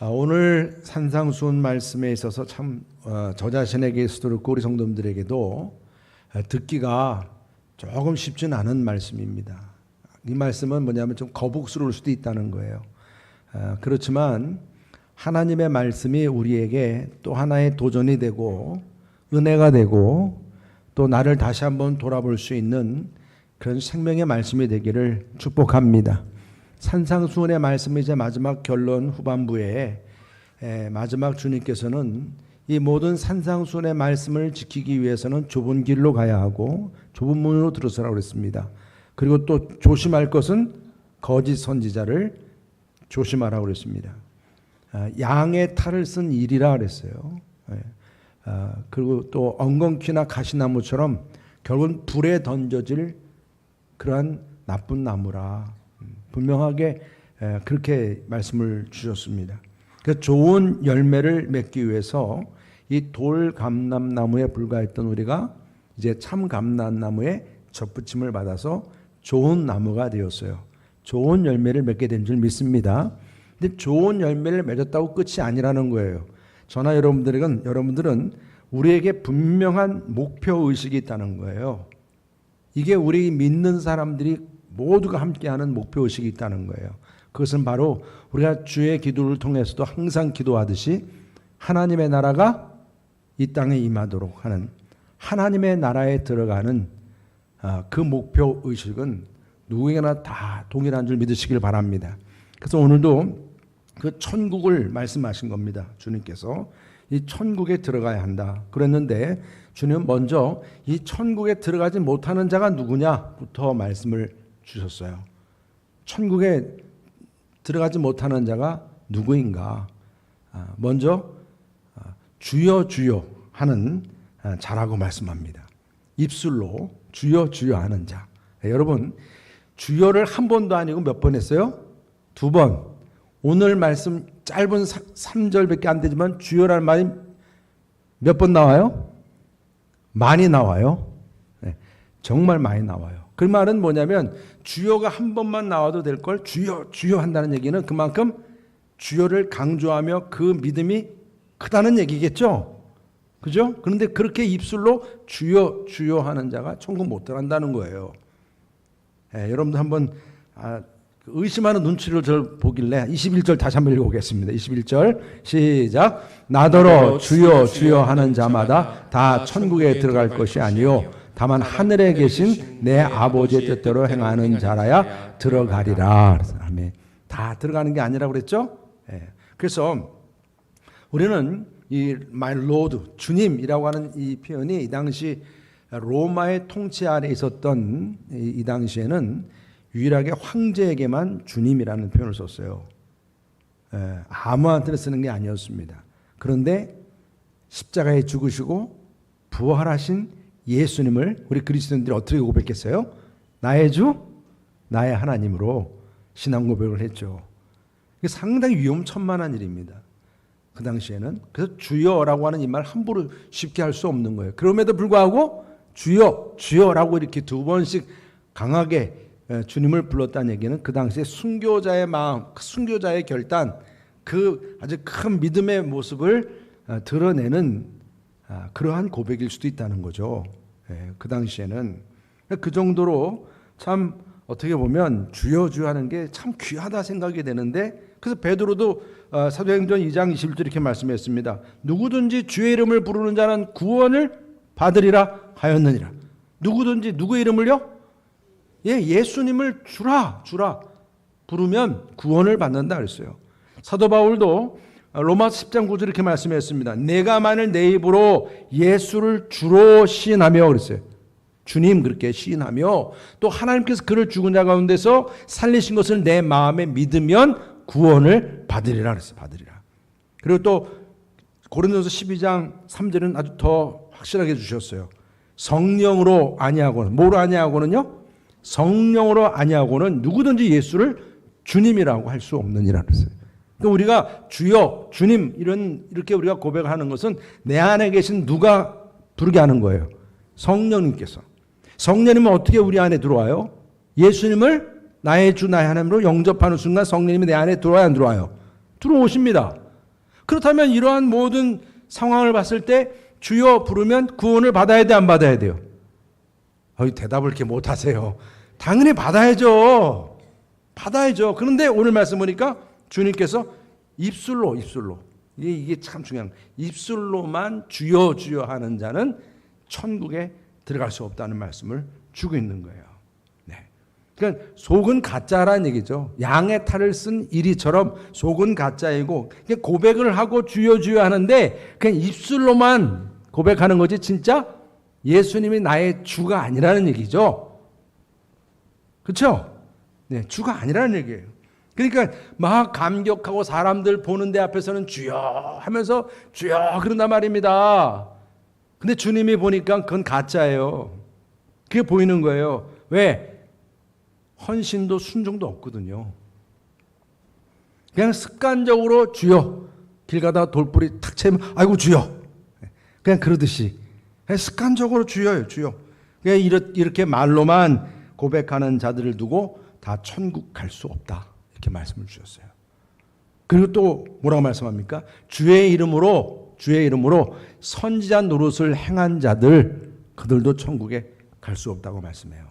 오늘 산상수훈 말씀에 있어서 참 저 자신에게서도 그렇고 우리 성도님들에게도 듣기가 조금 쉽지는 않은 말씀입니다. 이 말씀은 뭐냐면 좀 거북스러울 수도 있다는 거예요. 그렇지만 하나님의 말씀이 우리에게 또 하나의 도전이 되고 은혜가 되고 또 나를 다시 한번 돌아볼 수 있는 그런 생명의 말씀이 되기를 축복합니다. 산상수훈의 말씀이 이제 마지막 결론 후반부에 마지막 주님께서는 이 모든 산상수훈의 말씀을 지키기 위해서는 좁은 길로 가야 하고 좁은 문으로 들어서라고 그랬습니다. 그리고 또 조심할 것은 거짓 선지자를 조심하라고 그랬습니다. 양의 탈을 쓴 일이라 그랬어요. 그리고 또 엉겅퀴나 가시나무처럼 결국은 불에 던져질 그러한 나쁜 나무라 분명하게 그렇게 말씀을 주셨습니다. 그 좋은 열매를 맺기 위해서 이 돌감람나무에 불과했던 우리가 이제 참감람나무에 접붙임을 받아서 좋은 나무가 되었어요. 좋은 열매를 맺게 된 줄 믿습니다. 근데 좋은 열매를 맺었다고 끝이 아니라는 거예요. 저나 여러분들은 우리에게 분명한 목표 의식이 있다는 거예요. 이게 우리 믿는 사람들이 모두가 함께하는 목표 의식이 있다는 거예요. 그것은 바로 우리가 주의 기도를 통해서도 항상 기도하듯이 하나님의 나라가 이 땅에 임하도록 하는 하나님의 나라에 들어가는 그 목표 의식은 누구에게나 다 동일한 줄 믿으시길 바랍니다. 그래서 오늘도 그 천국을 말씀하신 겁니다. 주님께서 이 천국에 들어가야 한다 그랬는데 주님은 먼저 이 천국에 들어가지 못하는 자가 누구냐부터 말씀을 주셨어요. 천국에 들어가지 못하는 자가 누구인가? 먼저 주여 주여 하는 자라고 말씀합니다. 입술로 주여 주여 하는 자. 여러분 주여를 한 번도 아니고 몇 번 했어요? 2번. 오늘 말씀 짧은 3절밖에 안 되지만 주여라는 말이 몇 번 나와요? 많이 나와요. 네, 정말 많이 나와요. 그 말은 뭐냐면 주여가 한 번만 나와도 될 걸 주여 주여 한다는 얘기는 그만큼 주여를 강조하며 그 믿음이 크다는 얘기겠죠. 그죠? 그런데 그렇게 입술로 주여 주여 하는 자가 천국 못 들어간다는 거예요. 여러분도 한번 의심하는 눈치를 절 보길래 21절 다시 한번 읽어보겠습니다. 21절 시작. 나더러 주여 주여 하는 자마다 다 천국에 들어갈 것이 아니요 다만 하늘에 계신 내 아버지의 뜻대로 행하는 자라야 들어가리라. 아멘. 다 들어가는 게 아니라고 그랬죠? 그래서 우리는 이 my Lord, 주님이라고 하는 이 표현이 이 당시 로마의 통치 아래 있었던 이 당시에는 유일하게 황제에게만 주님이라는 표현을 썼어요. 아무한테나 쓰는 게 아니었습니다. 그런데 십자가에 죽으시고 부활하신 예수님을 우리 그리스도인들이 어떻게 고백했어요? 나의 주, 나의 하나님으로 신앙 고백을 했죠. 이게 상당히 위험천만한 일입니다. 그 당시에는. 그래서 주여라고 하는 이 말 함부로 쉽게 할 수 없는 거예요. 그럼에도 불구하고 주여, 주여라고 이렇게 2번씩 강하게 주님을 불렀다는 얘기는 그 당시에 순교자의 마음, 순교자의 결단, 그 아주 큰 믿음의 모습을 드러내는 그러한 고백일 수도 있다는 거죠. 그 당시에는. 그 정도로 참 어떻게 보면 주여 주여 하는 게 참 귀하다 생각이 되는데 그래서 베드로도 사도행전 2장 21절 이렇게 말씀했습니다. 누구든지 주의 이름을 부르는 자는 구원을 받으리라 하였느니라. 누구든지 누구의 이름을요? 예수님을 주라 부르면 구원을 받는다 그랬어요. 사도 바울도 로마서 10장 9절 이렇게 말씀했습니다. 내가 만일 내 입으로 예수를 주로 시인하며 그랬어요. 주님 그렇게 시인하며 또 하나님께서 그를 죽은 자 가운데서 살리신 것을 내 마음에 믿으면 구원을 받으리라 그랬어요. 받으리라. 그리고 또 고린도서 12장 3절은 아주 더 확실하게 주셨어요. 성령으로 아니하고는 뭐로 아니하고는요? 성령으로 아니하고는 누구든지 예수를 주님이라고 할 수 없느니라 그랬어요. 그러니까 우리가 주여, 주님 이렇게 우리가 고백하는 것은 내 안에 계신 누가 부르게 하는 거예요? 성령님께서. 성령님은 어떻게 우리 안에 들어와요? 예수님을 나의 주 나의 하나님으로 영접하는 순간 성령님이 내 안에 들어와야 안 들어와요? 들어오십니다. 그렇다면 이러한 모든 상황을 봤을 때 주여 부르면 구원을 받아야 돼, 안 받아야 돼요? 대답을 이렇게 못하세요. 당연히 받아야죠. 받아야죠. 그런데 오늘 말씀 보니까 주님께서 입술로 이게 참 중요한 거예요. 입술로만 주여 주여 하는 자는 천국에 들어갈 수 없다는 말씀을 주고 있는 거예요. 네. 그러니까 속은 가짜라는 얘기죠. 양의 탈을 쓴 이리처럼 속은 가짜이고 고백을 하고 주여 주여 하는데 그냥 입술로만 고백하는 거지 진짜 예수님이 나의 주가 아니라는 얘기죠. 그렇죠? 네, 주가 아니라는 얘기예요. 그러니까 막 감격하고 사람들 보는 데 앞에서는 주여 하면서 주여 그런단 말입니다. 근데 주님이 보니까 그건 가짜예요. 그게 보이는 거예요. 왜? 헌신도 순종도 없거든요. 그냥 습관적으로 주여, 길 가다가 돌뿌리 탁 채면 아이고 주여, 그냥 그러듯이 그냥 습관적으로 주여요. 주여. 그냥 이렇게 말로만 고백하는 자들을 두고 다 천국 갈 수 없다, 이렇게 말씀을 주셨어요. 그리고 또 뭐라고 말씀합니까? 주의 이름으로 선지자 노릇을 행한 자들, 그들도 천국에 갈 수 없다고 말씀해요.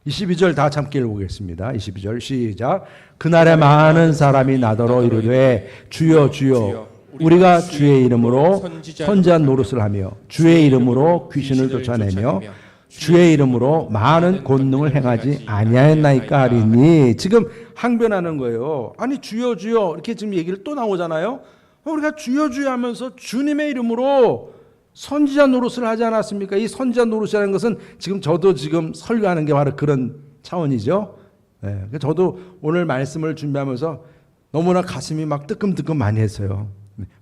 22절 다 함께 읽어보겠습니다. 22절 시작. 그날에 많은 사람이 나더러 이르되 주여 주여 우리가 주의 이름으로 선지자 노릇을 하며 주의 이름으로 귀신을 쫓아내며 주의 이름으로 많은 권능을 행하지 아니하였나이까 하리니. 지금 항변하는 거예요. 아니 주여 주여 이렇게 지금 얘기를 또 나오잖아요. 우리가 주여 주여 하면서 주님의 이름으로 선지자 노릇을 하지 않았습니까? 이 선지자 노릇이라는 것은 지금 저도 지금 설교하는 게 바로 그런 차원이죠. 네, 저도 오늘 말씀을 준비하면서 너무나 가슴이 막 뜨끔뜨끔 많이 했어요.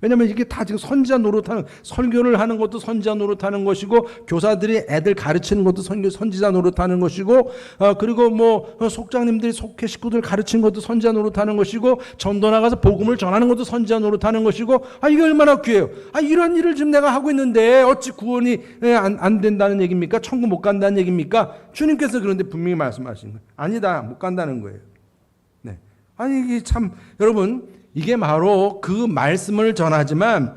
왜냐하면 이게 다 지금 선지자 노릇하는, 설교를 하는 것도 선지자 노릇하는 것이고, 교사들이 애들 가르치는 것도 선지자 노릇하는 것이고, 그리고 뭐 속장님들이 속회 식구들 가르치는 것도 선지자 노릇하는 것이고, 전도 나가서 복음을 전하는 것도 선지자 노릇하는 것이고, 이게 얼마나 귀해요. 이런 일을 지금 내가 하고 있는데 어찌 구원이 안 된다는 얘기입니까? 천국 못 간다는 얘기입니까? 주님께서 그런데 분명히 말씀하시는 거예요. 아니다, 못 간다는 거예요. 네. 이게 참 여러분. 이게 바로 그 말씀을 전하지만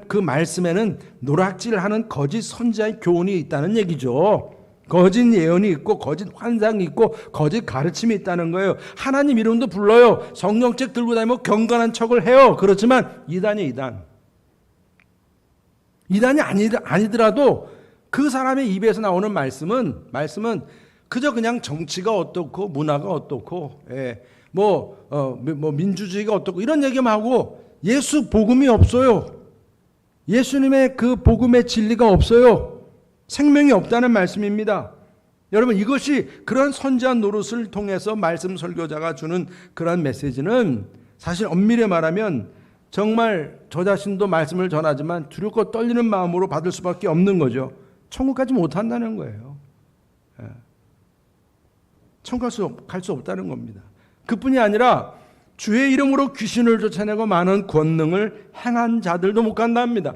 그 말씀에는 노략질하는 거짓 선지자의 교훈이 있다는 얘기죠. 거짓 예언이 있고 거짓 환상이 있고 거짓 가르침이 있다는 거예요. 하나님 이름도 불러요. 성령책 들고 다니면 경건한 척을 해요. 그렇지만 이단이 아니더라도 그 사람의 입에서 나오는 말씀은 그저 그냥 정치가 어떻고 문화가 어떻고 민주주의가 어떻고 이런 얘기만 하고 예수 복음이 없어요. 예수님의 그 복음의 진리가 없어요. 생명이 없다는 말씀입니다. 여러분, 이것이 그런 선지자 노릇을 통해서 말씀 설교자가 주는 그런 메시지는 사실 엄밀히 말하면 정말 저 자신도 말씀을 전하지만 두렵고 떨리는 마음으로 받을 수밖에 없는 거죠. 천국 가지 못한다는 거예요. 천국 갈 수 없다는 겁니다. 그뿐이 아니라 주의 이름으로 귀신을 쫓아내고 많은 권능을 행한 자들도 못 간답니다.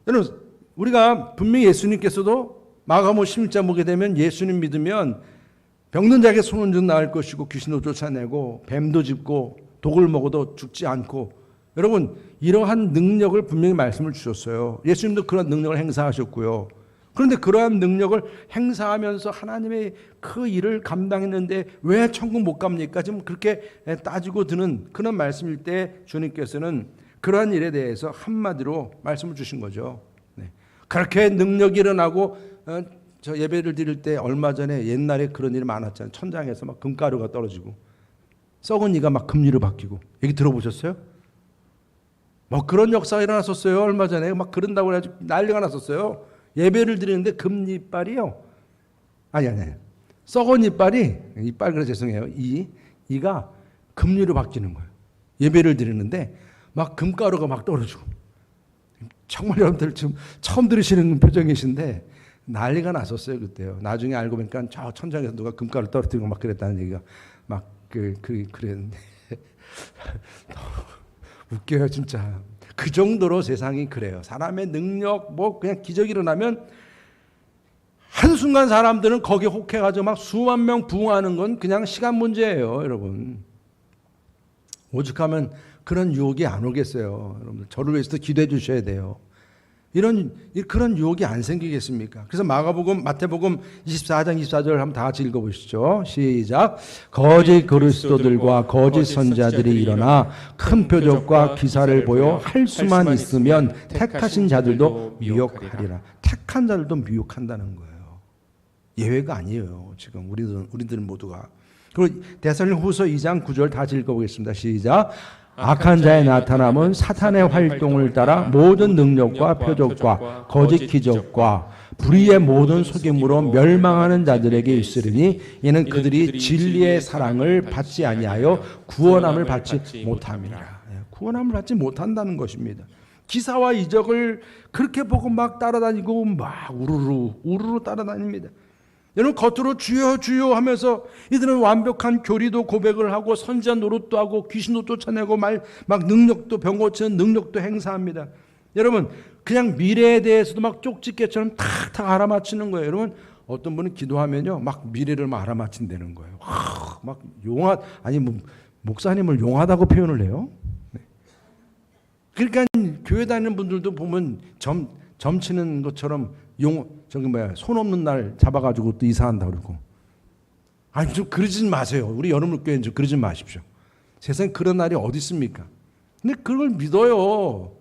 여러분, 우리가 분명히 예수님께서도 마가복음 16장 보게 되면 예수님 믿으면 병든 자에게 소문도 나을 것이고 귀신도 쫓아내고 뱀도 짚고 독을 먹어도 죽지 않고, 여러분 이러한 능력을 분명히 말씀을 주셨어요. 예수님도 그런 능력을 행사하셨고요. 그런데 그러한 능력을 행사하면서 하나님의 그 일을 감당했는데 왜 천국 못 갑니까? 지금 그렇게 따지고 드는 그런 말씀일 때 주님께서는 그러한 일에 대해서 한마디로 말씀을 주신 거죠. 네. 그렇게 능력이 일어나고 저 예배를 드릴 때 얼마 전에 옛날에 그런 일이 많았잖아요. 천장에서 막 금가루가 떨어지고 썩은 이가 막 금리로 바뀌고, 얘기 들어보셨어요? 뭐 그런 역사가 일어났었어요. 얼마 전에 막 그런다고 해가지고 난리가 났었어요. 예배를 드리는데 금이빨이요. 아니. 썩은 이빨 그래 죄송해요. 이가 금리로 바뀌는 거예요. 예배를 드리는데 막 금가루가 막 떨어지고. 정말 여러분들 지금 처음 들으시는 표정이신데 난리가 났었어요 그때요. 나중에 알고 보니까 저 천장에서 누가 금가루 떨어뜨리고 막 그랬다는 얘기가 막 그랬는데 웃겨요 진짜. 그 정도로 세상이 그래요. 사람의 능력 그냥 기적이 일어나면 한순간 사람들은 거기에 혹해가지고 막 수만 명 부흥하는 건 그냥 시간 문제예요 여러분. 오죽하면 그런 유혹이 안 오겠어요. 여러분들 저를 위해서도 기도해 주셔야 돼요. 그런 유혹이 안 생기겠습니까? 그래서 마태복음 24장 24절 한번 다 같이 읽어보시죠. 시작. 거짓 그리스도들과 거짓 선자들이 일어나 큰 표적과 기사를 보여 할 수만 있으면 택하신 자들도 미혹하리라. 택한 자들도 미혹한다는 거예요. 예외가 아니에요. 지금 우리들 모두가. 그리고 데살로니가후서 2장 9절 다시 읽어보겠습니다. 시작. 악한 자의 나타남은 사탄의 활동을 따라 모든 능력과 표적과 거짓 기적과 불의의 모든 속임으로 멸망하는 자들에게 있으리니 이는 그들이 진리의 사랑을 받지 아니하여 구원함을 받지 못함이라. 구원함을 받지 못한다는 것입니다. 기사와 이적을 그렇게 보고 막 따라다니고 막 우르르 따라다닙니다. 여러분 겉으로 주여 주여 하면서 이들은 완벽한 교리도 고백을 하고 선지자 노릇도 하고 귀신도 쫓아내고 막 능력도 병 고치는 능력도 행사합니다. 여러분 그냥 미래에 대해서도 막 쪽집게처럼 탁탁 알아맞히는 거예요. 여러분 어떤 분은 기도하면요 막 미래를 막 알아맞힌다는 거예요. 막 목사님을 용하다고 표현을 해요. 그러니까 교회 다니는 분들도 보면 점치는 것처럼 손 없는 날 잡아가지고 또 이사한다 그러고. 아니 좀 그러지 마세요. 우리 여러분교회는 좀 그러지 마십시오. 세상에 그런 날이 어디 있습니까? 근데 그걸 믿어요.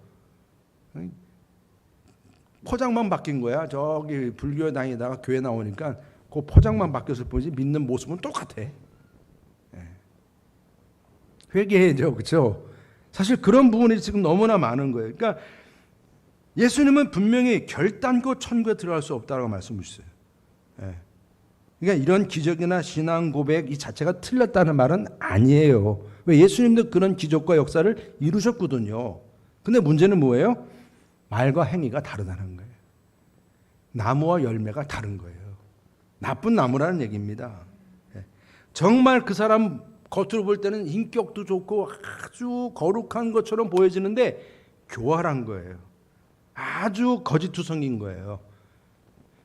포장만 바뀐 거야. 저기 불교에 다니다가 교회 나오니까 그 포장만 바뀌었을 뿐이지 믿는 모습은 똑같아. 회개해야죠, 그렇죠? 사실 그런 부분이 지금 너무나 많은 거예요. 그러니까 예수님은 분명히 결단코 천국에 들어갈 수 없다고 말씀하셨어요. 그러니까 이런 기적이나 신앙 고백 이 자체가 틀렸다는 말은 아니에요. 왜 예수님도 그런 기적과 역사를 이루셨거든요. 근데 문제는 뭐예요? 말과 행위가 다르다는 거예요. 나무와 열매가 다른 거예요. 나쁜 나무라는 얘기입니다. 정말 그 사람 겉으로 볼 때는 인격도 좋고 아주 거룩한 것처럼 보여지는데 교활한 거예요. 아주 거짓투성인 거예요.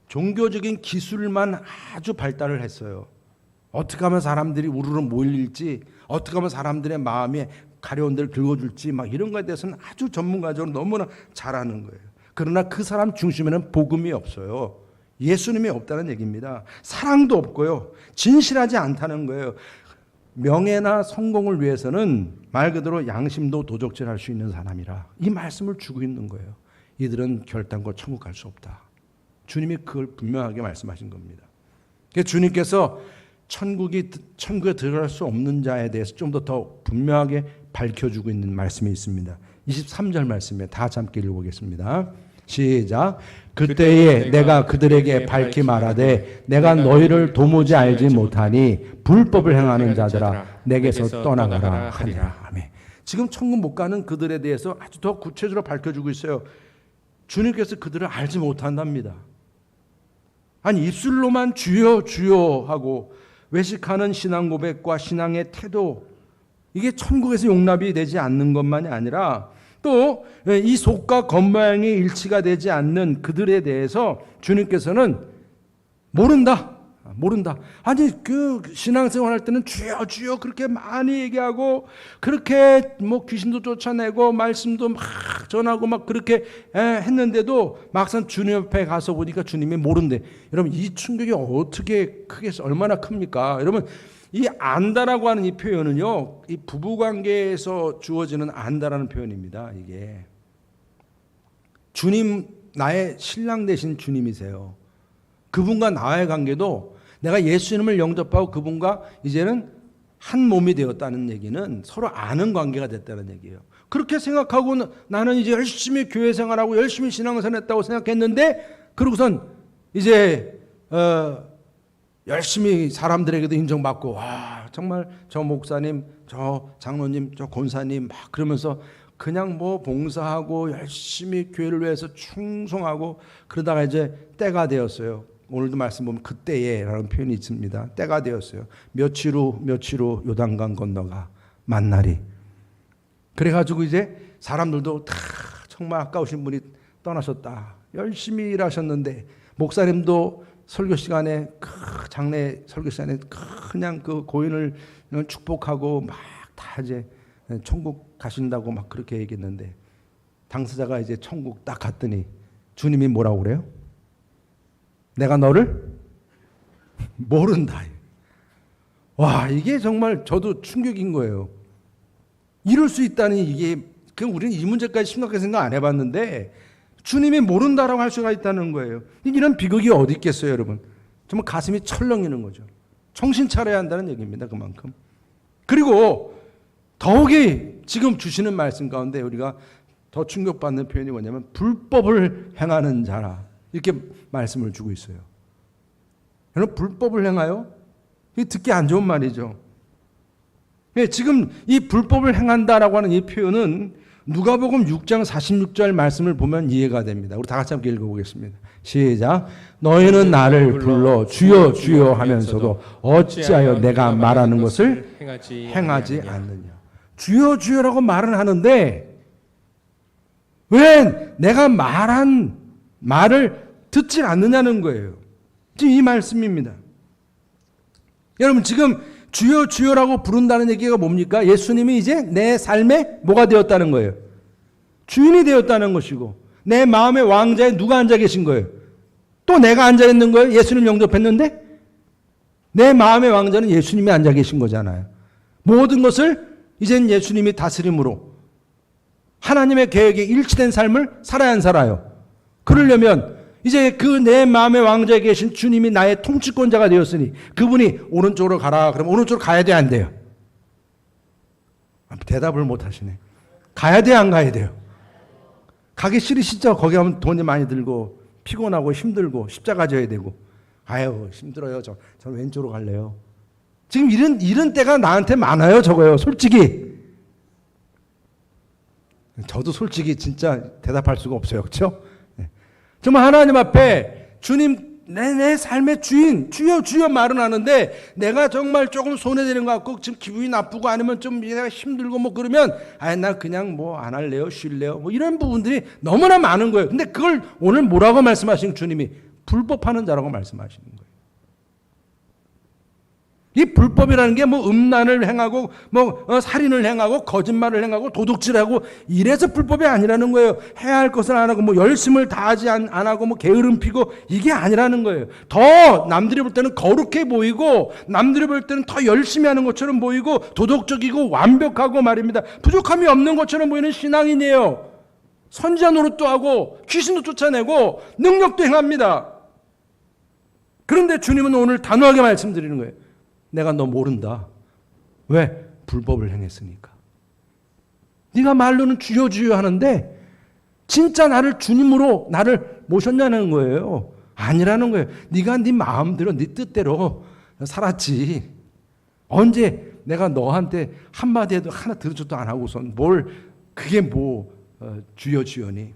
종교적인 기술만 아주 발달을 했어요. 어떻게 하면 사람들이 우르르 모일지, 어떻게 하면 사람들의 마음에 가려운 데를 긁어줄지 막 이런 것에 대해서는 아주 전문가적으로 너무나 잘하는 거예요. 그러나 그 사람 중심에는 복음이 없어요. 예수님이 없다는 얘기입니다. 사랑도 없고요. 진실하지 않다는 거예요. 명예나 성공을 위해서는 말 그대로 양심도 도적질할 수 있는 사람이라 이 말씀을 주고 있는 거예요. 이들은 결단코 천국 갈 수 없다. 주님이 그걸 분명하게 말씀하신 겁니다. 그래서 주님께서 천국에 들어갈 수 없는 자에 대해서 좀 더 분명하게 밝혀주고 있는 말씀이 있습니다. 23절 말씀에 다 함께 읽어보겠습니다. 시작. 그때에 내가 그들에게 밝히 말하되 내가 너희를 도무지 알지 못하니 불법을 행하는 자들아 내게서 떠나가라 하니라. 아멘. 지금 천국 못 가는 그들에 대해서 아주 더 구체적으로 밝혀주고 있어요. 주님께서 그들을 알지 못한답니다. 아니 입술로만 주여 주여 하고 외식하는 신앙 고백과 신앙의 태도 이게 천국에서 용납이 되지 않는 것만이 아니라 또 이 속과 겉모양이 일치가 되지 않는 그들에 대해서 주님께서는 모른다. 아니 그 신앙생활 할 때는 주여 주여 그렇게 많이 얘기하고 그렇게 뭐 귀신도 쫓아내고 말씀도 막 전하고 막 그렇게 했는데도 막상 주님 옆에 가서 보니까 주님이 모른대. 여러분 이 충격이 어떻게 얼마나 큽니까? 여러분 이 안다라고 하는 이 표현은요, 이 부부관계에서 주어지는 안다라는 표현입니다. 이게 주님, 나의 신랑 되신 주님이세요. 그분과 나의 관계도 내가 예수님을 영접하고 그분과 이제는 한 몸이 되었다는 얘기는 서로 아는 관계가 됐다는 얘기예요. 그렇게 생각하고 나는 이제 열심히 교회 생활하고 열심히 신앙생활 했다고 생각했는데 그러고선 이제 열심히 사람들에게도 인정받고 와 정말 저 목사님, 저 장로님, 저 권사님 막 그러면서 그냥 뭐 봉사하고 열심히 교회를 위해서 충성하고 그러다가 이제 때가 되었어요. 오늘도 말씀 보면 그때에라는 표현이 있습니다. 때가 되었어요. 며칠 후 요단강 건너가 만날이. 그래가지고 이제 사람들도 다 정말 아까우신 분이 떠나셨다. 열심히 일하셨는데 목사님도 설교 시간에 장례 설교 시간에 그냥 그 고인을 축복하고 막 다 이제 천국 가신다고 막 그렇게 얘기했는데 당사자가 이제 천국 딱 갔더니 주님이 뭐라고 그래요? 내가 너를 모른다. 와, 이게 정말 저도 충격인 거예요. 이럴 수 있다니 이게 우리는 이 문제까지 심각하게 생각 안 해봤는데 주님이 모른다라고 할 수가 있다는 거예요. 이런 비극이 어디 있겠어요, 여러분? 정말 가슴이 철렁이는 거죠. 정신 차려야 한다는 얘기입니다, 그만큼. 그리고 더욱이 지금 주시는 말씀 가운데 우리가 더 충격받는 표현이 뭐냐면 불법을 행하는 자라 이렇게 말씀을 주고 있어요. 여러분, 불법을 행하여? 이게 듣기 안 좋은 말이죠. 지금 이 불법을 행한다라고 하는 이 표현은 누가복음 6장 46절 말씀을 보면 이해가 됩니다. 우리 다 같이 함께 읽어보겠습니다. 시작. 너희는 나를 불러 주여 주여 하면서도 어찌하여 내가 말하는 것을 행하지 않느냐. 주여 주여라고 말은 하는데 왜 내가 말한 말을 듣지 않느냐는 거예요. 지금 이 말씀입니다. 여러분, 지금 주여 주여라고 부른다는 얘기가 뭡니까? 예수님이 이제 내 삶에 뭐가 되었다는 거예요? 주인이 되었다는 것이고 내 마음의 왕자에 누가 앉아 계신 거예요? 또 내가 앉아 있는 거예요? 예수님 영접했는데? 내 마음의 왕자는 예수님이 앉아 계신 거잖아요. 모든 것을 이젠 예수님이 다스림으로 하나님의 계획에 일치된 삶을 살아야 안 살아요. 그러려면 이제 그 내 마음의 왕자에 계신 주님이 나의 통치권자가 되었으니 그분이 오른쪽으로 가라 그러면 오른쪽으로 가야 돼, 안 돼요? 대답을 못 하시네. 가야 돼, 안 가야 돼요? 가기 싫으시죠? 거기 가면 돈이 많이 들고 피곤하고 힘들고 십자가 져야 되고. 아유, 힘들어요. 저는 왼쪽으로 갈래요. 지금 이런 때가 나한테 많아요, 저거요. 솔직히. 저도 솔직히 진짜 대답할 수가 없어요. 그렇죠? 정말 하나님 앞에 주님 내 삶의 주인 주여 주여 말은 하는데 내가 정말 조금 손해되는 것 같고 지금 기분이 나쁘고 아니면 좀 내가 힘들고 뭐 그러면 나 그냥 뭐 안 할래요, 쉴래요, 뭐 이런 부분들이 너무나 많은 거예요. 근데 그걸 오늘 뭐라고 말씀하시는 주님이 불법하는 자라고 말씀하시는 거예요. 이 불법이라는 게 뭐 음란을 행하고 뭐 살인을 행하고 거짓말을 행하고 도둑질하고 이래서 불법이 아니라는 거예요. 해야 할 것을 안 하고 뭐 열심을 다하지 안 하고 뭐 게으름 피고 이게 아니라는 거예요. 더 남들이 볼 때는 거룩해 보이고 남들이 볼 때는 더 열심히 하는 것처럼 보이고 도덕적이고 완벽하고 말입니다. 부족함이 없는 것처럼 보이는 신앙인이에요. 선지자 노릇도 하고 귀신도 쫓아내고 능력도 행합니다. 그런데 주님은 오늘 단호하게 말씀드리는 거예요. 내가 너 모른다. 왜? 불법을 행했으니까. 네가 말로는 주여 주여 하는데 진짜 나를 주님으로 나를 모셨냐는 거예요. 아니라는 거예요. 네가 네 마음대로 네 뜻대로 살았지. 언제 내가 너한테 한마디 해도 하나 들어줘도 안 하고선 뭘 그게 뭐 주여 주여니.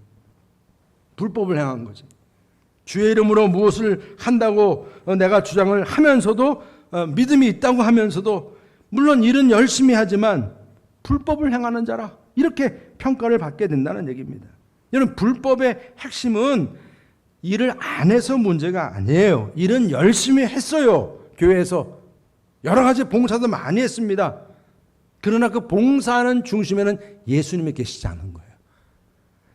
불법을 행한 거지. 주의 이름으로 무엇을 한다고 내가 주장을 하면서도 믿음이 있다고 하면서도 물론 일은 열심히 하지만 불법을 행하는 자라 이렇게 평가를 받게 된다는 얘기입니다. 여러분, 불법의 핵심은 일을 안 해서 문제가 아니에요. 일은 열심히 했어요. 교회에서 여러 가지 봉사도 많이 했습니다. 그러나 그 봉사하는 중심에는 예수님이 계시지 않은 거예요.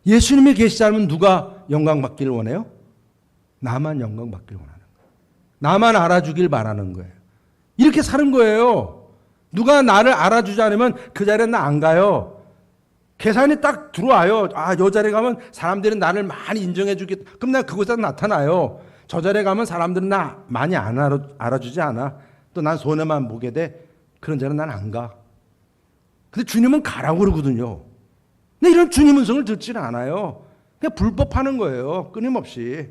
예수님이 계시지 않으면 누가 영광 받기를 원해요? 나만 영광 받기를 원하는 거예요. 나만 알아주길 바라는 거예요. 이렇게 사는 거예요. 누가 나를 알아주지 않으면 그 자리에 나 안 가요. 계산이 딱 들어와요. 요 자리에 가면 사람들은 나를 많이 인정해 주겠다. 그럼 나 그곳에 나타나요. 저 자리에 가면 사람들은 나 많이 안 알아주지 않아. 또 난 손해만 보게 돼. 그런 자리는 난 안 가. 근데 주님은 가라고 그러거든요. 근데 이런 주님 음성을 듣지는 않아요. 그냥 불법하는 거예요. 끊임없이.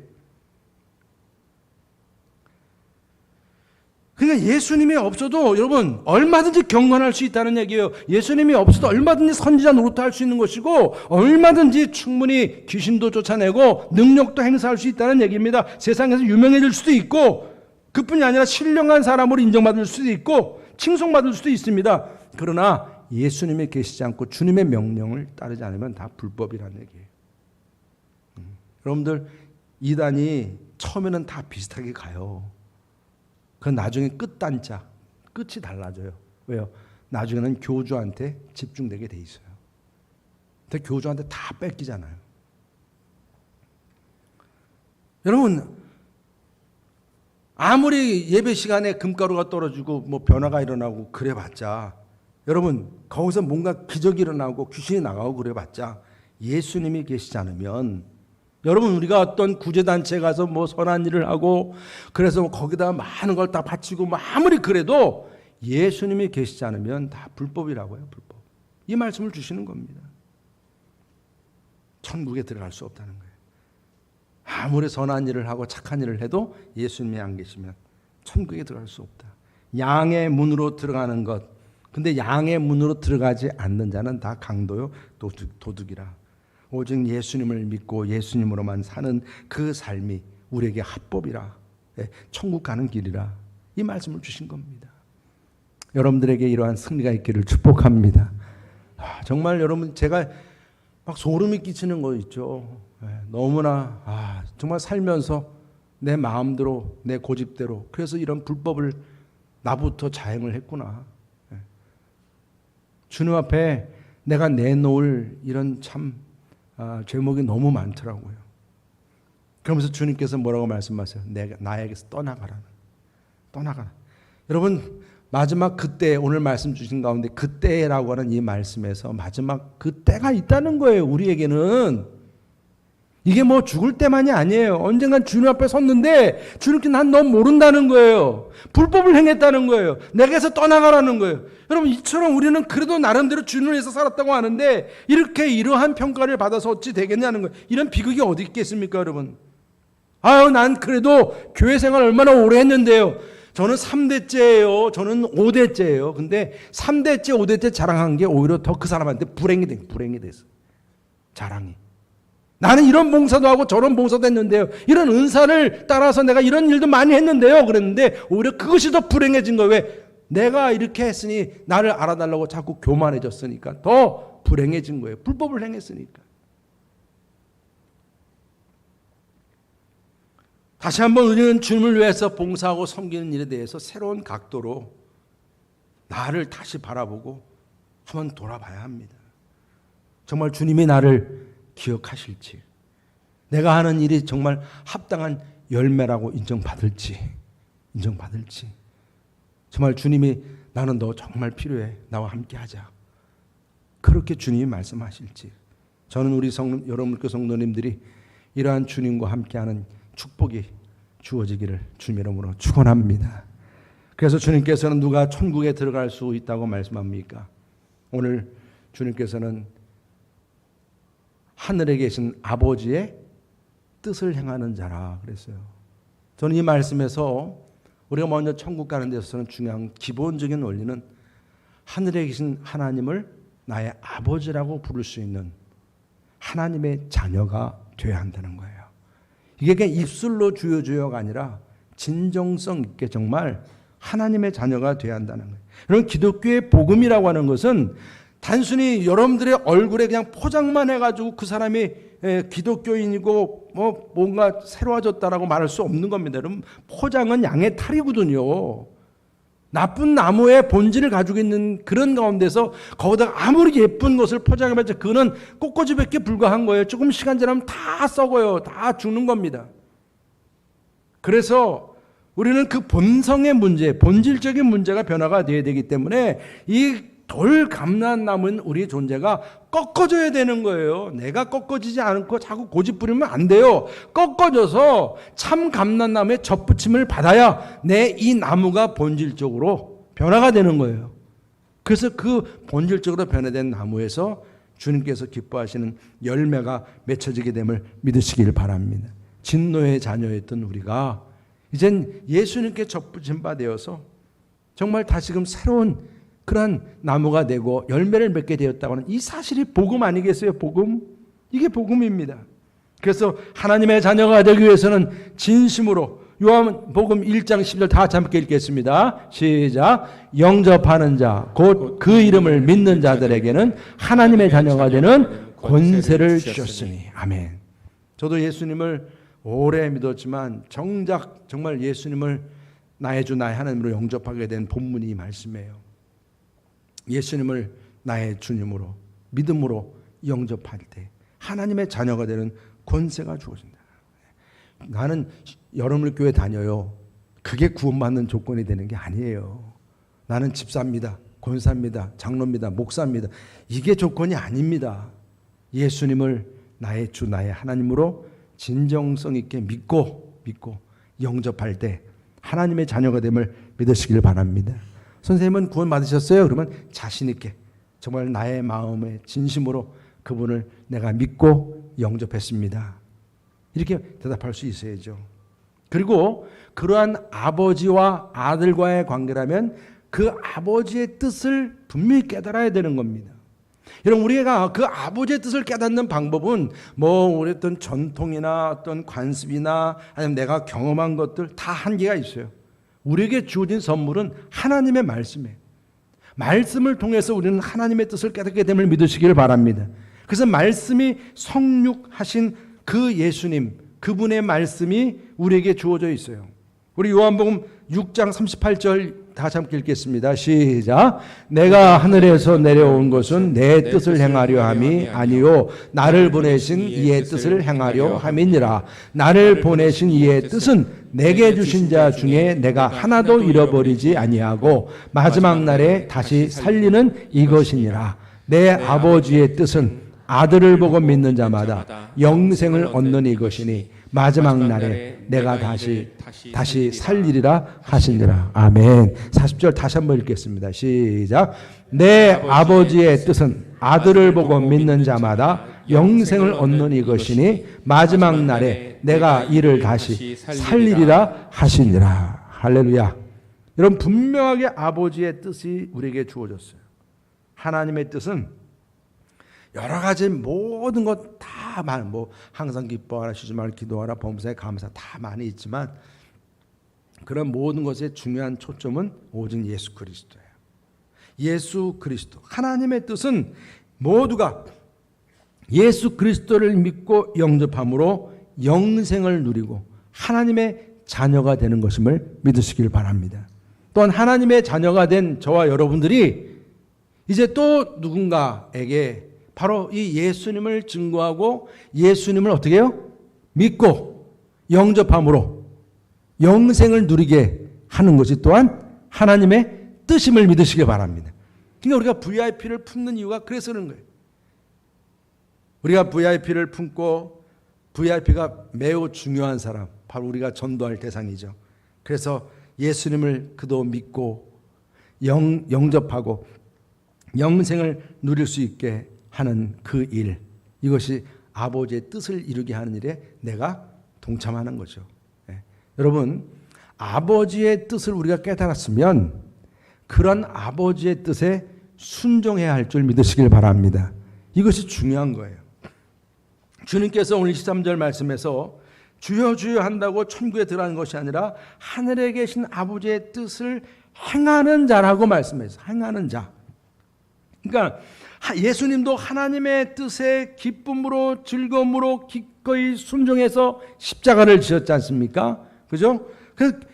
그러니까 예수님이 없어도 여러분 얼마든지 경건할 수 있다는 얘기예요. 예수님이 없어도 얼마든지 선지자 노릇도 할 수 있는 것이고 얼마든지 충분히 귀신도 쫓아내고 능력도 행사할 수 있다는 얘기입니다. 세상에서 유명해질 수도 있고 그뿐이 아니라 신령한 사람으로 인정받을 수도 있고 칭송받을 수도 있습니다. 그러나 예수님이 계시지 않고 주님의 명령을 따르지 않으면 다 불법이라는 얘기예요. 여러분들 이단이 처음에는 다 비슷하게 가요. 그 나중에 끝단자, 끝이 달라져요. 왜요? 나중에는 교주한테 집중되게 돼 있어요. 근데 교주한테 다 뺏기잖아요. 여러분, 아무리 예배 시간에 금가루가 떨어지고 뭐 변화가 일어나고 그래봤자, 여러분 거기서 뭔가 기적이 일어나고 귀신이 나가고 그래봤자 예수님이 계시지 않으면, 여러분 우리가 어떤 구제단체에 가서 뭐 선한 일을 하고 그래서 뭐 거기다 많은 걸 다 바치고 뭐 아무리 그래도 예수님이 계시지 않으면 다 불법이라고요. 불법. 이 말씀을 주시는 겁니다. 천국에 들어갈 수 없다는 거예요. 아무리 선한 일을 하고 착한 일을 해도 예수님이 안 계시면 천국에 들어갈 수 없다. 양의 문으로 들어가는 것. 근데 양의 문으로 들어가지 않는 자는 다 강도요 도둑이라. 오직 예수님을 믿고 예수님으로만 사는 그 삶이 우리에게 합법이라. 천국 가는 길이라. 이 말씀을 주신 겁니다. 여러분들에게 이러한 승리가 있기를 축복합니다. 정말 여러분, 제가 막 소름이 끼치는 거 있죠. 너무나 정말 살면서 내 마음대로 내 고집대로 그래서 이런 불법을 나부터 자행을 했구나. 주님 앞에 내가 내놓을 이런 참 죄목이 너무 많더라고요. 그러면서 주님께서 뭐라고 말씀하세요? 나에게서 떠나가라. 여러분, 마지막 그때, 오늘 말씀 주신 가운데 그때라고 하는 이 말씀에서 마지막 그때가 있다는 거예요. 우리에게는 이게 뭐 죽을 때만이 아니에요. 언젠간 주님 앞에 섰는데 주님께 난 너 모른다는 거예요. 불법을 행했다는 거예요. 내게서 떠나가라는 거예요. 여러분, 이처럼 우리는 그래도 나름대로 주님을 위해서 살았다고 하는데 이렇게 이러한 평가를 받아서 어찌 되겠냐는 거예요. 이런 비극이 어디 있겠습니까, 여러분? 난 그래도 교회 생활 얼마나 오래 했는데요. 저는 3대째예요. 저는 5대째예요. 근데 3대째, 5대째 자랑한 게 오히려 더 그 사람한테 불행이 됐어. 자랑이. 나는 이런 봉사도 하고 저런 봉사도 했는데요. 이런 은사를 따라서 내가 이런 일도 많이 했는데요. 그랬는데 오히려 그것이 더 불행해진 거예요. 왜? 내가 이렇게 했으니 나를 알아달라고 자꾸 교만해졌으니까 더 불행해진 거예요. 불법을 행했으니까. 다시 한번 우리는 주님을 위해서 봉사하고 섬기는 일에 대해서 새로운 각도로 나를 다시 바라보고 한번 돌아봐야 합니다. 정말 주님이 나를 기억하실지, 내가 하는 일이 정말 합당한 열매라고 인정받을지, 정말 주님이 나는 너 정말 필요해, 나와 함께 하자, 그렇게 주님이 말씀하실지, 저는 우리 여러분께 성도님들이 이러한 주님과 함께하는 축복이 주어지기를 주님 이름으로 축원합니다. 그래서 주님께서는 누가 천국에 들어갈 수 있다고 말씀합니까? 오늘 주님께서는 하늘에 계신 아버지의 뜻을 행하는 자라 그랬어요. 저는 이 말씀에서 우리가 먼저 천국 가는 데 있어서는 중요한 기본적인 원리는 하늘에 계신 하나님을 나의 아버지라고 부를 수 있는 하나님의 자녀가 되어야 한다는 거예요. 이게 그냥 입술로 주여주여가 아니라 진정성 있게 정말 하나님의 자녀가 되어야 한다는 거예요. 여러분, 기독교의 복음이라고 하는 것은 단순히 여러분들의 얼굴에 그냥 포장만 해가지고 그 사람이 기독교인이고 뭐 뭔가 새로워졌다라고 말할 수 없는 겁니다. 여러분, 포장은 양의 탈이거든요. 나쁜 나무의 본질을 가지고 있는 그런 가운데서 거기다가 아무리 예쁜 것을 포장해봤자 그거는 꽃꽂이밖에 불과한 거예요. 조금 시간 지나면 다 썩어요. 다 죽는 겁니다. 그래서 우리는 그 본성의 문제, 본질적인 문제가 변화가 되어야 되기 때문에 이 돌 감람나무는 우리의 존재가 꺾어져야 되는 거예요. 내가 꺾어지지 않고 자꾸 고집 부리면 안 돼요. 꺾어져서 참 감람나무의 접붙임을 받아야 내 이 나무가 본질적으로 변화가 되는 거예요. 그래서 그 본질적으로 변화된 나무에서 주님께서 기뻐하시는 열매가 맺혀지게 됨을 믿으시길 바랍니다. 진노의 자녀였던 우리가 이젠 예수님께 접붙임 바 되어서 정말 다시금 새로운 그러한 나무가 되고 열매를 맺게 되었다고 하는 이 사실이 복음 아니겠어요? 복음? 이게 복음입니다. 그래서 하나님의 자녀가 되기 위해서는 진심으로 요한복음 1장 10절 다 함께 읽겠습니다. 시작. 영접하는 자, 곧 그 이름을 믿는 자들에게는 하나님의 자녀가 되는 권세를 주셨으니. 아멘. 저도 예수님을 오래 믿었지만 정작 정말 예수님을 나의 주 나의 하나님으로 영접하게 된 본문이 이 말씀이에요. 예수님을 나의 주님으로 믿음으로 영접할 때 하나님의 자녀가 되는 권세가 주어진다. 나는 여러분의 교회 다녀요. 그게 구원받는 조건이 되는 게 아니에요. 나는 집사입니다. 권사입니다. 장로입니다. 목사입니다. 이게 조건이 아닙니다. 예수님을 나의 주 나의 하나님으로 진정성 있게 믿고 영접할 때 하나님의 자녀가 됨을 믿으시길 바랍니다. 선생님은 구원 받으셨어요? 그러면 자신 있게 정말 나의 마음에 진심으로 그분을 내가 믿고 영접했습니다. 이렇게 대답할 수 있어야죠. 그리고 그러한 아버지와 아들과의 관계라면 그 아버지의 뜻을 분명히 깨달아야 되는 겁니다. 여러분, 우리가 그 아버지의 뜻을 깨닫는 방법은 우리 어떤 전통이나 어떤 관습이나 아니면 내가 경험한 것들 다 한계가 있어요. 우리에게 주어진 선물은 하나님의 말씀이에요. 말씀을 통해서 우리는 하나님의 뜻을 깨닫게 됨을 믿으시길 바랍니다. 그래서 말씀이 성육하신 그 예수님, 그분의 말씀이 우리에게 주어져 있어요. 우리 요한복음 6장 38절 다시 함께 읽겠습니다. 시작. 내가 하늘에서 내려온 것은 내 뜻을 행하려 함이 아니요 나를 보내신 이의 뜻을 행하려 함이니라. 나를 보내신 이의 뜻은 내게 주신 자 중에 내가 하나도 잃어버리지 아니하고 마지막 날에 다시 살리는 이것이니라. 내 아버지의 뜻은 아들을 보고 믿는 자마다 영생을 얻는 이것이니 마지막 날에 내가 다시 살리리라 하시니라. 아멘. 40절 다시 한번 읽겠습니다. 시작. 내 아버지의 뜻은 아들을 보고 믿는 자마다 영생을 얻는 이것이니 마지막 날에 내가 이를 다시 살리리라 하시니라. 할렐루야. 여러분, 분명하게 아버지의 뜻이 우리에게 주어졌어요. 하나님의 뜻은 여러 가지 모든 것 다 많은 항상 기뻐하라, 쉬지 말고 기도하라, 범사에 감사 다 많이 있지만 그런 모든 것의 중요한 초점은 오직 예수 그리스도예요. 예수 그리스도. 하나님의 뜻은 모두가 예수 그리스도를 믿고 영접함으로 영생을 누리고 하나님의 자녀가 되는 것임을 믿으시길 바랍니다. 또한 하나님의 자녀가 된 저와 여러분들이 이제 또 누군가에게 바로 이 예수님을 증거하고 예수님을 어떻게 해요? 믿고 영접함으로 영생을 누리게 하는 것이 또한 하나님의 뜻임을 믿으시기 바랍니다. 그러니까 우리가 VIP를 품는 이유가 그래서 그런 거예요. 우리가 VIP를 품고 VIP가 매우 중요한 사람, 바로 우리가 전도할 대상이죠. 그래서 예수님을 그도 믿고 영접하고 영생을 누릴 수 있게 하는 그 일, 이것이 아버지의 뜻을 이루게 하는 일에 내가 동참하는 거죠. 여러분, 아버지의 뜻을 우리가 깨달았으면 그런 아버지의 뜻에 순종해야 할 줄 믿으시길 바랍니다. 이것이 중요한 거예요. 주님께서 오늘 23절 말씀에서 주여 주여 한다고 천국에 들어가는 것이 아니라 하늘에 계신 아버지의 뜻을 행하는 자라고 말씀했어요. 행하는 자. 그러니까 예수님도 하나님의 뜻에 기쁨으로 즐거움으로 기꺼이 순종해서 십자가를 지었지 않습니까? 그죠?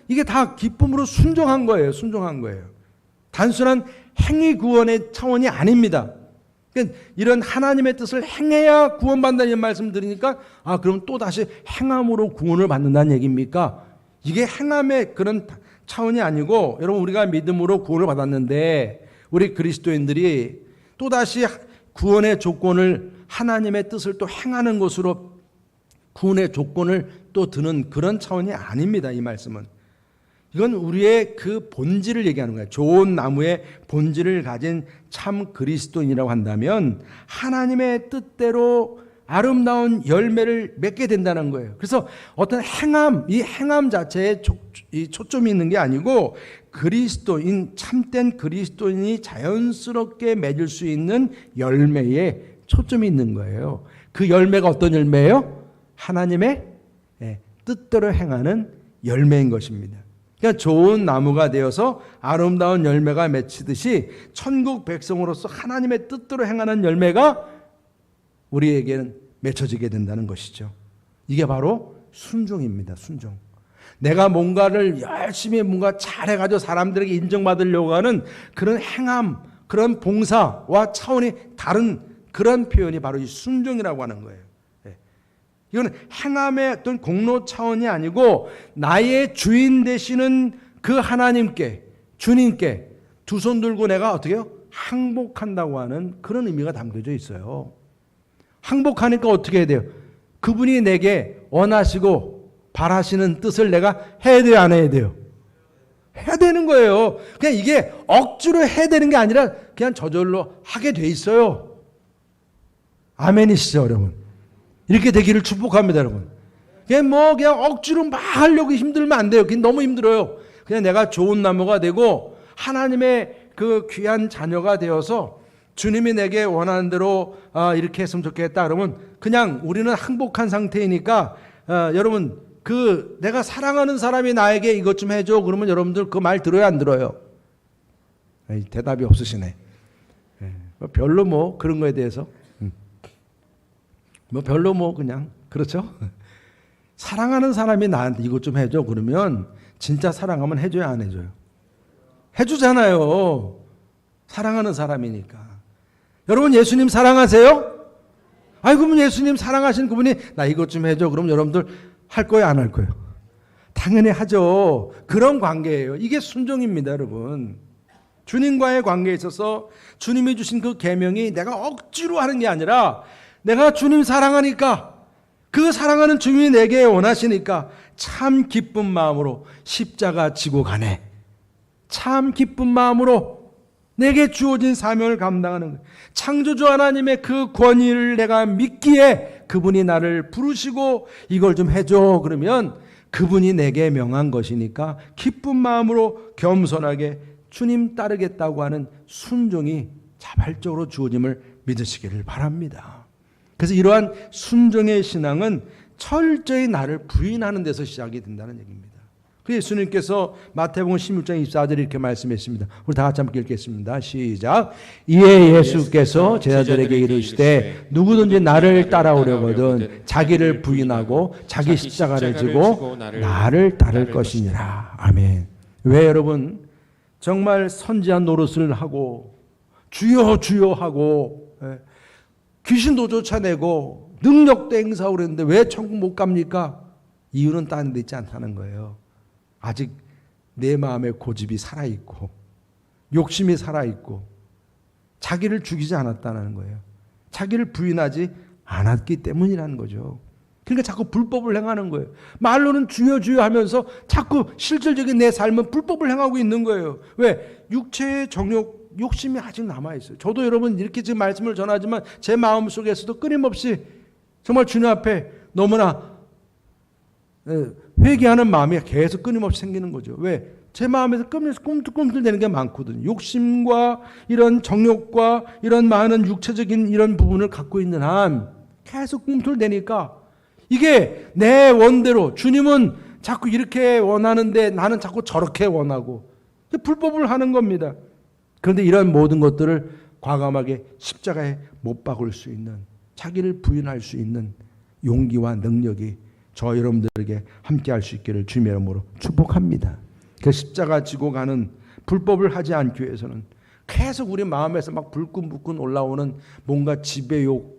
이게 다 기쁨으로 순종한 거예요. 순종한 거예요. 단순한 행위 구원의 차원이 아닙니다. 그러니까 이런 하나님의 뜻을 행해야 구원받는다는 말씀 드리니까 그럼 또 다시 행함으로 구원을 받는다는 얘기입니까? 이게 행함의 그런 차원이 아니고, 여러분, 우리가 믿음으로 구원을 받았는데 우리 그리스도인들이 또다시 구원의 조건을, 하나님의 뜻을 또 행하는 것으로 구원의 조건을 또 드는 그런 차원이 아닙니다. 이 말씀은. 이건 우리의 그 본질을 얘기하는 거예요. 좋은 나무의 본질을 가진 참 그리스도인이라고 한다면 하나님의 뜻대로 아름다운 열매를 맺게 된다는 거예요. 그래서 어떤 행함, 이 행함 자체에 초점이 있는 게 아니고 그리스도인, 참된 그리스도인이 자연스럽게 맺을 수 있는 열매에 초점이 있는 거예요. 그 열매가 어떤 열매예요? 하나님의 뜻대로 행하는 열매인 것입니다. 그러니까 좋은 나무가 되어서 아름다운 열매가 맺히듯이 천국 백성으로서 하나님의 뜻대로 행하는 열매가 우리에게는 맺혀지게 된다는 것이죠. 이게 바로 순종입니다. 순종. 내가 뭔가를 열심히 뭔가 잘해가지고 사람들에게 인정받으려고 하는 그런 행함, 그런 봉사와 차원이 다른 그런 표현이 바로 이 순종이라고 하는 거예요. 이거는 행함의 어떤 공로 차원이 아니고 나의 주인 되시는 그 하나님께, 주님께 두 손 들고 내가 어떻게 해요? 항복한다고 하는 그런 의미가 담겨져 있어요. 항복하니까 어떻게 해야 돼요? 그분이 내게 원하시고 바라시는 뜻을 내가 해야 돼요, 안 해야 돼요? 해야 되는 거예요. 그냥 이게 억지로 해야 되는 게 아니라 그냥 저절로 하게 돼 있어요. 아멘이시죠, 여러분? 이렇게 되기를 축복합니다, 여러분. 그냥 억지로 막 하려고 힘들면 안 돼요. 그게 너무 힘들어요. 그냥 내가 좋은 나무가 되고 하나님의 그 귀한 자녀가 되어서 주님이 내게 원하는 대로 이렇게 했으면 좋겠다. 그러면 그냥 우리는 항복한 상태이니까 여러분 그 내가 사랑하는 사람이 나에게 이것 좀 해줘. 그러면 여러분들 그 말 들어요, 안 들어요? 대답이 없으시네. 별로 뭐 그런 거에 대해서 별로 그냥 그렇죠? 사랑하는 사람이 나한테 이것 좀 해줘. 그러면 진짜 사랑하면 해줘요, 안 해줘요? 해주잖아요. 사랑하는 사람이니까. 여러분 예수님 사랑하세요? 그러면 예수님 사랑하신 그분이 나 이것 좀 해줘. 그럼 여러분들 할 거예요, 안 할 거예요? 당연히 하죠. 그런 관계예요. 이게 순종입니다, 여러분. 주님과의 관계에 있어서 주님이 주신 그 계명이 내가 억지로 하는 게 아니라 내가 주님 사랑하니까 그 사랑하는 주님이 내게 원하시니까 참 기쁜 마음으로 십자가 지고 가네. 참 기쁜 마음으로 내게 주어진 사명을 감당하는 거예요. 창조주 하나님의 그 권위를 내가 믿기에 그분이 나를 부르시고 이걸 좀 해줘. 그러면 그분이 내게 명한 것이니까 기쁜 마음으로 겸손하게 주님 따르겠다고 하는 순종이 자발적으로 주어짐을 믿으시기를 바랍니다. 그래서 이러한 순종의 신앙은 철저히 나를 부인하는 데서 시작이 된다는 얘기입니다. 그래서 예수님께서 마태복음 16장 24절에 이렇게 말씀했습니다. 우리 다 같이 함께 읽겠습니다. 시작. 이에 예수께서 제자들에게 이르시되 누구든지 나를 따라오려거든 자기를 부인하고 자기 십자가를 지고 나를 따를 것이니라. 아멘. 왜 여러분 정말 선지한 노릇을 하고 주여 주여 하고 귀신도 쫓아내고 능력도 행사하고 그랬는데 왜 천국 못 갑니까? 이유는 다른 데 있지 않다는 거예요. 아직 내 마음에 고집이 살아있고 욕심이 살아있고 자기를 죽이지 않았다는 거예요. 자기를 부인하지 않았기 때문이라는 거죠. 그러니까 자꾸 불법을 행하는 거예요. 말로는 주여 주여 하면서 자꾸 실질적인 내 삶은 불법을 행하고 있는 거예요. 왜? 육체의 정욕, 욕심이 아직 남아있어요. 저도 여러분 이렇게 지금 말씀을 전하지만 제 마음속에서도 끊임없이 정말 주님 앞에 너무나 회개하는 마음이 계속 끊임없이 생기는 거죠. 왜? 제 마음에서 꿈틀꿈틀대는 게 많거든요. 욕심과 이런 정욕과 이런 많은 육체적인 이런 부분을 갖고 있는 한 계속 꿈틀대니까 이게 내 원대로 주님은 자꾸 이렇게 원하는데 나는 자꾸 저렇게 원하고 불법을 하는 겁니다. 그런데 이런 모든 것들을 과감하게 십자가에 못 박을 수 있는 자기를 부인할 수 있는 용기와 능력이 저 여러분들에게 함께 할 수 있기를 주님의 이름으로 축복합니다. 그 십자가 지고 가는 불법을 하지 않기 위해서는 계속 우리 마음에서 막 불끈불끈 올라오는 뭔가 지배욕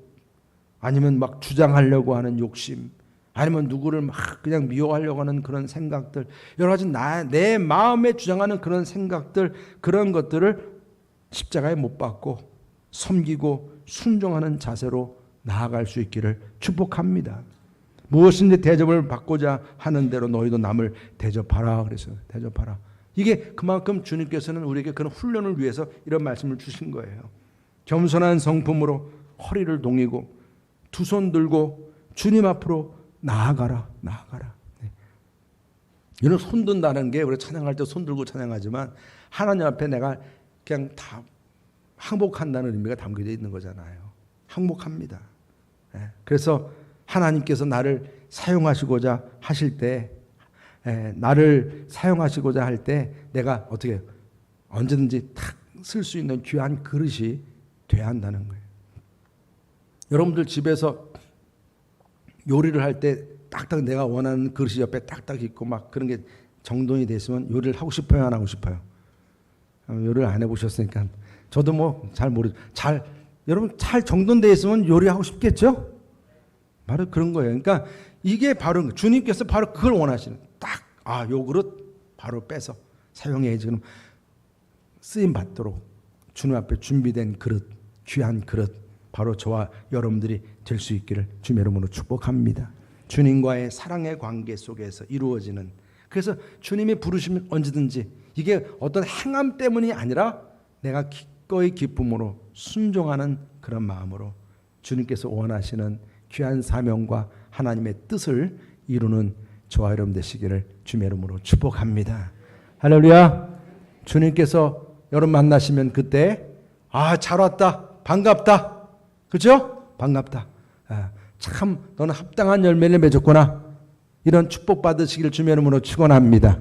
아니면 막 주장하려고 하는 욕심 아니면 누구를 막 그냥 미워하려고 하는 그런 생각들 여러 가지 내 마음에 주장하는 그런 생각들 그런 것들을 십자가에 못 박고 섬기고 순종하는 자세로 나아갈 수 있기를 축복합니다. 무엇인지 대접을 받고자 하는 대로 너희도 남을 대접하라. 그래서 대접하라. 이게 그만큼 주님께서는 우리에게 그런 훈련을 위해서 이런 말씀을 주신 거예요. 겸손한 성품으로 허리를 동이고 두 손 들고 주님 앞으로 나아가라. 나아가라. 네. 이런 손 든다는 게 우리 찬양할 때 손 들고 찬양하지만 하나님 앞에 내가 그냥 다 항복한다는 의미가 담겨져 있는 거잖아요. 항복합니다. 네. 그래서 하나님께서 나를 사용하시고자 하실 때 나를 사용하시고자 할 때 내가 어떻게 언제든지 탁 쓸 수 있는 귀한 그릇이 돼야 한다는 거예요. 여러분들 집에서 요리를 할 때 딱딱 내가 원하는 그릇이 옆에 딱딱 있고 막 그런 게 정돈이 됐으면 요리를 하고 싶어요, 안 하고 싶어요? 요리를 안 해보셨으니까 저도 뭐 잘 모르죠. 여러분 잘 정돈되어 있으면 요리하고 싶겠죠? 바로 그런 거예요. 그러니까 이게 바로 주님께서 바로 그걸 원하시는. 요 그릇 바로 빼서 사용해야지. 그럼 쓰임 받도록 주님 앞에 준비된 그릇, 귀한 그릇, 바로 저와 여러분들이 될 수 있기를 주님의 이름으로 축복합니다. 주님과의 사랑의 관계 속에서 이루어지는, 그래서 주님이 부르시면 언제든지, 이게 어떤 행함 때문이 아니라 내가 기꺼이 기쁨으로 순종하는 그런 마음으로 주님께서 원하시는 귀한 사명과 하나님의 뜻을 이루는 저와 여러분 되시기를 주님의 이름으로 축복합니다. 할렐루야. 주님께서 여러분 만나시면 그때 잘 왔다, 반갑다, 그죠? 반갑다. 참 너는 합당한 열매를 맺었구나, 이런 축복 받으시기를 주님의 이름으로 축원합니다.